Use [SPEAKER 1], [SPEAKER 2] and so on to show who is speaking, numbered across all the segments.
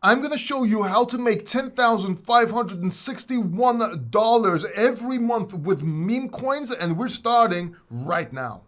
[SPEAKER 1] I'm going to show you how to make $10,561 every month with meme coins, and we're starting right now.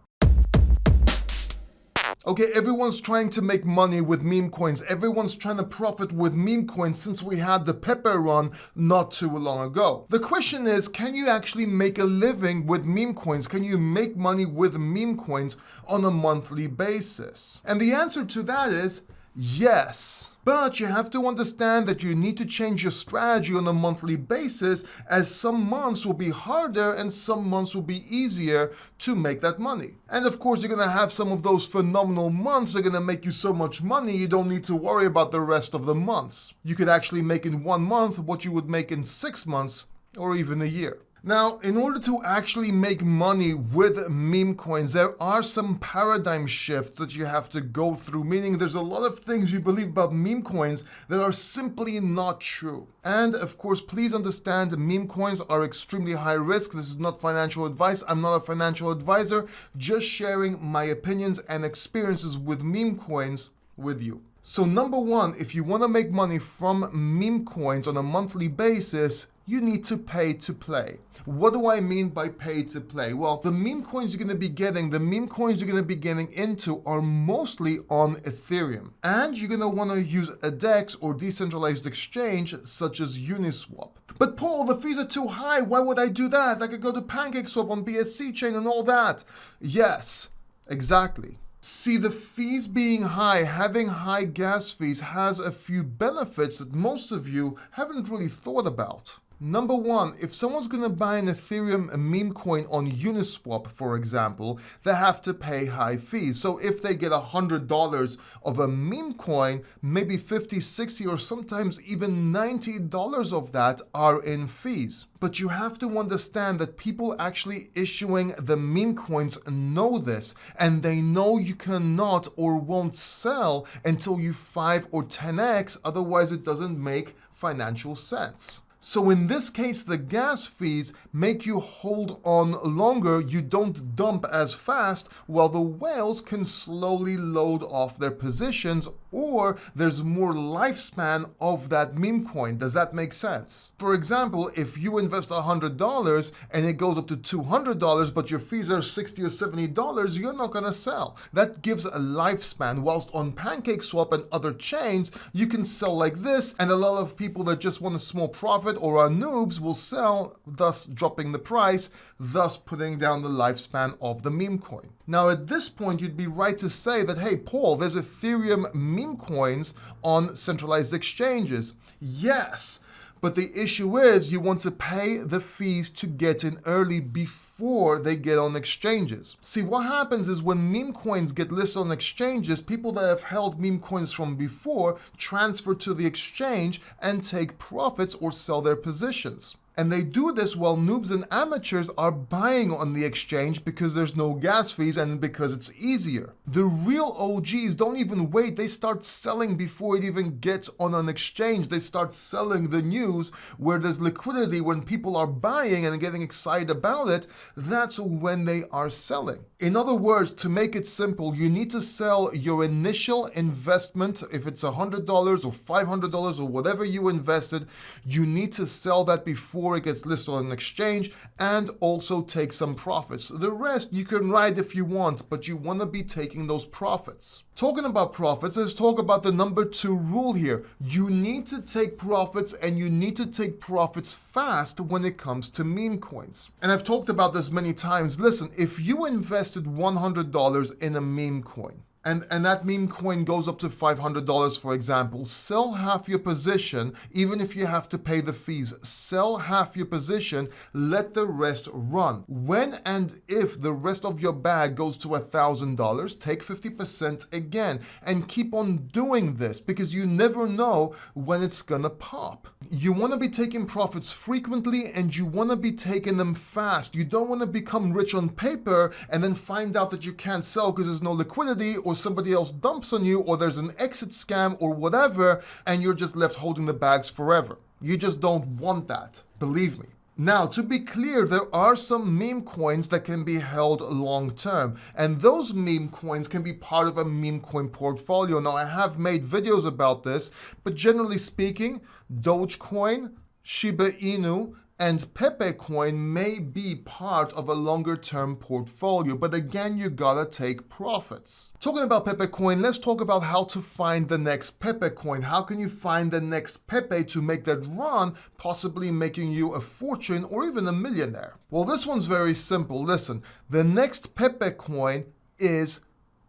[SPEAKER 1] Okay, everyone's trying to make money with meme coins. Everyone's trying to profit with meme coins since we had the pepe run not too long ago. The question is, can you actually make a living with meme coins? Can you make money with meme coins on a monthly basis? And the answer to that is yes. But you have to understand that you need to change your strategy on a monthly basis, as some months will be harder and some months will be easier to make that money. And of course, you're going to have some of those phenomenal months that are going to make you so much money you don't need to worry about the rest of the months. You could actually make in 1 month what you would make in 6 months or even a year. Now, in order to actually make money with meme coins, there are some paradigm shifts that you have to go through, meaning there's a lot of things you believe about meme coins that are simply not true. And of course, please understand meme coins are extremely high risk. This is not financial advice. I'm not a financial advisor, just sharing my opinions and experiences with meme coins with you. So number one, if you want to make money from meme coins on a monthly basis, you need to pay to play. What do I mean by pay to play? Well, the meme coins you're going to be getting into are mostly on Ethereum. And you're going to want to use a DEX or decentralized exchange such as Uniswap. But Paul, the fees are too high. Why would I do that? I could go to PancakeSwap on BSC chain and all that. Yes, exactly. See, the fees being high, having high gas fees has a few benefits that most of you haven't really thought about. Number one, if someone's going to buy an Ethereum meme coin on Uniswap, for example, they have to pay high fees. So if they get $100 of a meme coin, maybe $50, $60, or sometimes even $90 of that are in fees. But you have to understand that people actually issuing the meme coins know this, and they know you cannot or won't sell until you 5 or 10x, otherwise it doesn't make financial sense. So in this case, the gas fees make you hold on longer. You don't dump as fast, while the whales can slowly load off their positions, or there's more lifespan of that meme coin. Does that make sense? For example, if you invest $100 and it goes up to $200, but your fees are $60 or $70, you're not going to sell. That gives a lifespan, whilst on PancakeSwap and other chains, you can sell like this, and a lot of people that just want a small profit or are noobs will sell, thus dropping the price, thus putting down the lifespan of the meme coin. Now at this point, you'd be right to say that, hey Paul, there's Ethereum meme coins on centralized exchanges. Yes, but the issue is you want to pay the fees to get in early before they get on exchanges. See, what happens is when meme coins get listed on exchanges, people that have held meme coins from before transfer to the exchange and take profits or sell their positions. And they do this while noobs and amateurs are buying on the exchange because there's no gas fees and because it's easier. The real OGs don't even wait. They start selling before it even gets on an exchange. They start selling the news where there's liquidity. When people are buying and getting excited about it, that's when they are selling. In other words, to make it simple, you need to sell your initial investment. If it's $100 or $500 or whatever you invested, you need to sell that before it gets listed on an exchange, and also take some profits. The rest you can ride if you want, but you want to be taking those profits. Talking about profits, let's talk about the number 2 rule here. You need to take profits, and you need to take profits fast when it comes to meme coins. And I've talked about this many times. Listen, if you invested $100 in a meme coin, and that meme coin goes up to $500, for example, sell half your position, even if you have to pay the fees. Sell half your position, let the rest run. When and if the rest of your bag goes to $1,000, take 50% again, and keep on doing this because you never know when it's gonna pop. You want to be taking profits frequently, and you want to be taking them fast. You don't want to become rich on paper and then find out that you can't sell because there's no liquidity, or somebody else dumps on you, or there's an exit scam or whatever, and you're just left holding the bags forever. You just don't want that, believe me. Now, to be clear, there are some meme coins that can be held long term, and those meme coins can be part of a meme coin portfolio. Now, I have made videos about this, but generally speaking, Dogecoin, Shiba Inu, and Pepe coin may be part of a longer term portfolio, but again, you gotta take profits. Talking about Pepe coin, let's talk about how to find the next Pepe coin. How can you find the next Pepe to make that run, possibly making you a fortune or even a millionaire? Well, this one's very simple. Listen, the next Pepe coin is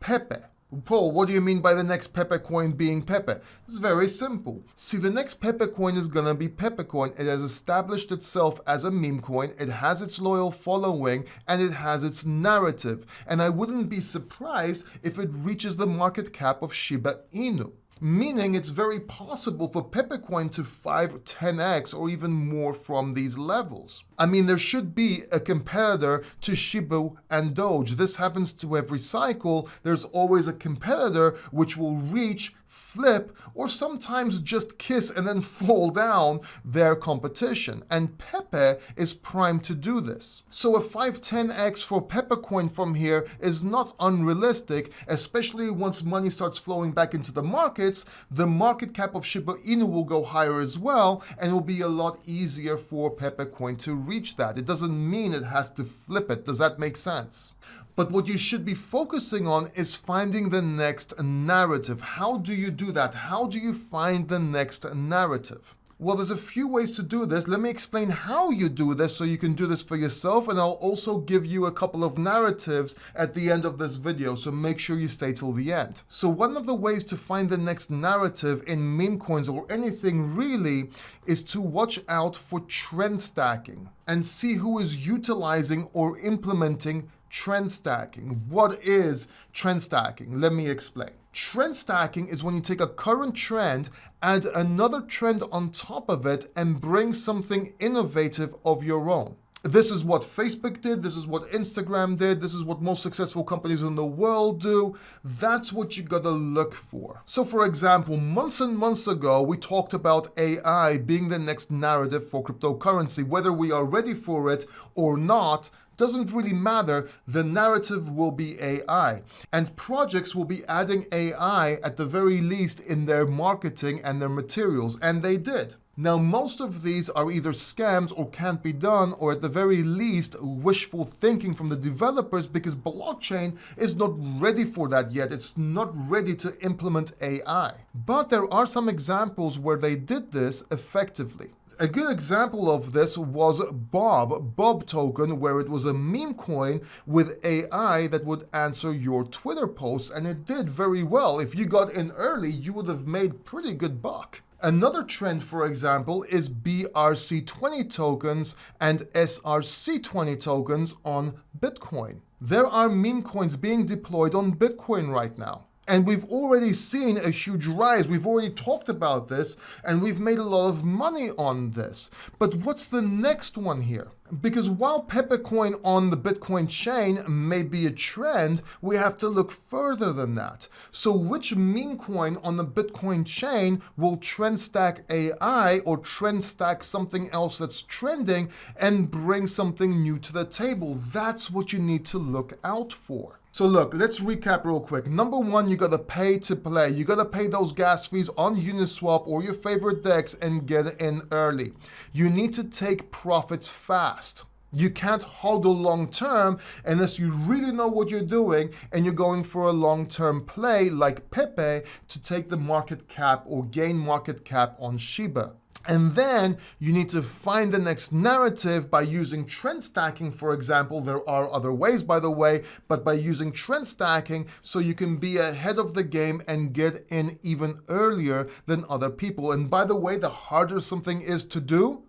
[SPEAKER 1] Pepe. Paul, what do you mean by the next Pepe coin being Pepe? It's very simple. See, the next Pepe coin is gonna be Pepe coin. It has established itself as a meme coin, it has its loyal following, and it has its narrative. And I wouldn't be surprised if it reaches the market cap of Shiba Inu. Meaning it's very possible for Pepe coin to 5-10x or even more from these levels. I mean, there should be a competitor to Shiba and Doge. This happens to every cycle. There's always a competitor which will reach, flip, or sometimes just kiss and then fall down their competition. And Pepe is primed to do this. So a 5-10x for Pepe coin from here is not unrealistic, especially once money starts flowing back into the markets. The market cap of Shiba Inu will go higher as well, and it will be a lot easier for Pepe coin to reach that. It doesn't mean it has to flip it. Does that make sense? But what you should be focusing on is finding the next narrative. How do you do that? How do you find the next narrative? Well, there's a few ways to do this. Let me explain how you do this so you can do this for yourself, and I'll also give you a couple of narratives at the end of this video, so make sure you stay till the end. So one of the ways to find the next narrative in meme coins or anything really is to watch out for trend stacking and see who is utilizing or implementing trend stacking. What is trend stacking? Let me explain. Trend stacking is when you take a current trend, add another trend on top of it, and bring something innovative of your own. This is what Facebook did, this is what Instagram did, this is what most successful companies in the world do. That's what you gotta look for. So for example, months and months ago, we talked about AI being the next narrative for cryptocurrency. Whether we are ready for it or not, doesn't really matter. The narrative will be AI, and projects will be adding AI at the very least in their marketing and their materials, and they did. Now, most of these are either scams or can't be done, or at the very least wishful thinking from the developers, because blockchain is not ready for that yet. It's not ready to implement AI. But there are some examples where they did this effectively. A good example of this was Bob token, where it was a meme coin with AI that would answer your Twitter posts, and it did very well. If you got in early, you would have made pretty good buck. Another trend, for example, is BRC20 tokens and SRC20 tokens on Bitcoin. There are meme coins being deployed on Bitcoin right now. And we've already seen a huge rise. We've already talked about this, and we've made a lot of money on this. But what's the next one here? Because while Pepe coin on the Bitcoin chain may be a trend, we have to look further than that. So which meme coin on the Bitcoin chain will trend stack AI or trend stack something else that's trending and bring something new to the table? That's what you need to look out for. So look, let's recap real quick. Number one, you gotta pay to play. You gotta pay those gas fees on Uniswap or your favorite DEX and get in early. You need to take profits fast. You can't hodl long term unless you really know what you're doing and you're going for a long-term play like Pepe to take the market cap or gain market cap on Shiba. And then you need to find the next narrative by using trend stacking, for example. There are other ways, by the way, but by using trend stacking so you can be ahead of the game and get in even earlier than other people. And by the way, the harder something is to do,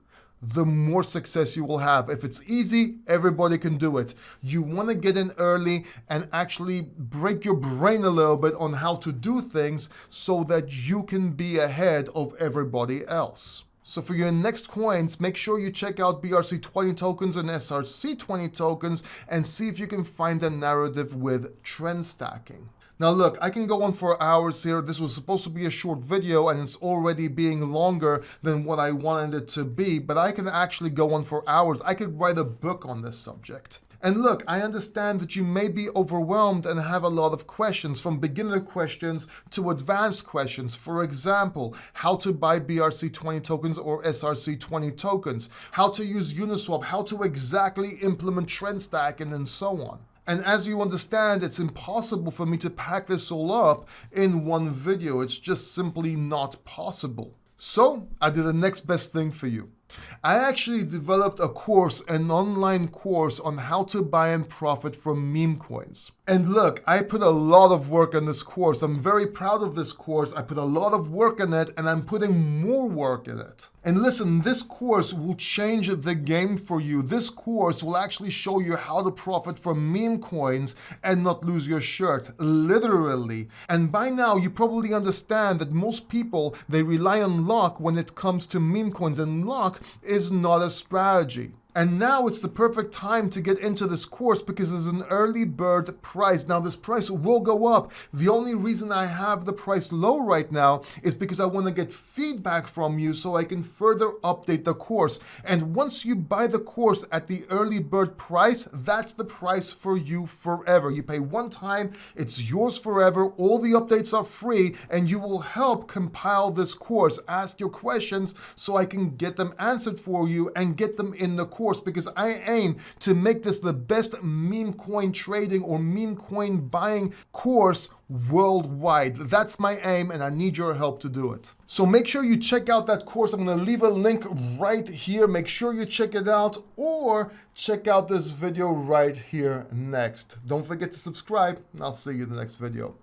[SPEAKER 1] the more success you will have. If it's easy, everybody can do it. You want to get in early and actually break your brain a little bit on how to do things so that you can be ahead of everybody else. So for your next coins, make sure you check out BRC20 tokens and SRC20 tokens and see if you can find a narrative with trend stacking. Now look, I can go on for hours here. This was supposed to be a short video and it's already being longer than what I wanted it to be, but I can actually go on for hours. I could write a book on this subject. And look, I understand that you may be overwhelmed and have a lot of questions, from beginner questions to advanced questions. For example, how to buy BRC20 tokens or SRC20 tokens, how to use Uniswap, how to exactly implement trend stacking, and so on. And as you understand, it's impossible for me to pack this all up in one video. It's just simply not possible. So I did the next best thing for you. I actually developed a course, an online course on how to buy and profit from meme coins. And look, I put a lot of work in this course. I'm very proud of this course. I put a lot of work in it and I'm putting more work in it. And listen, this course will change the game for you. This course will actually show you how to profit from meme coins and not lose your shirt, literally. And by now, you probably understand that most people, they rely on luck when it comes to meme coins, and luck is not a strategy. And now it's the perfect time to get into this course because there's an early bird price. Now this price will go up. The only reason I have the price low right now is because I want to get feedback from you so I can further update the course. And once you buy the course at the early bird price, that's the price for you forever. You pay one time, it's yours forever. All the updates are free and you will help compile this course. Ask your questions so I can get them answered for you and get them in the course, because I aim to make this the best meme coin trading or meme coin buying course worldwide. That's my aim and I need your help to do it. So make sure you check out that course. I'm going to leave a link right here. Make sure you check it out, or check out this video right here next. Don't forget to subscribe and I'll see you in the next video.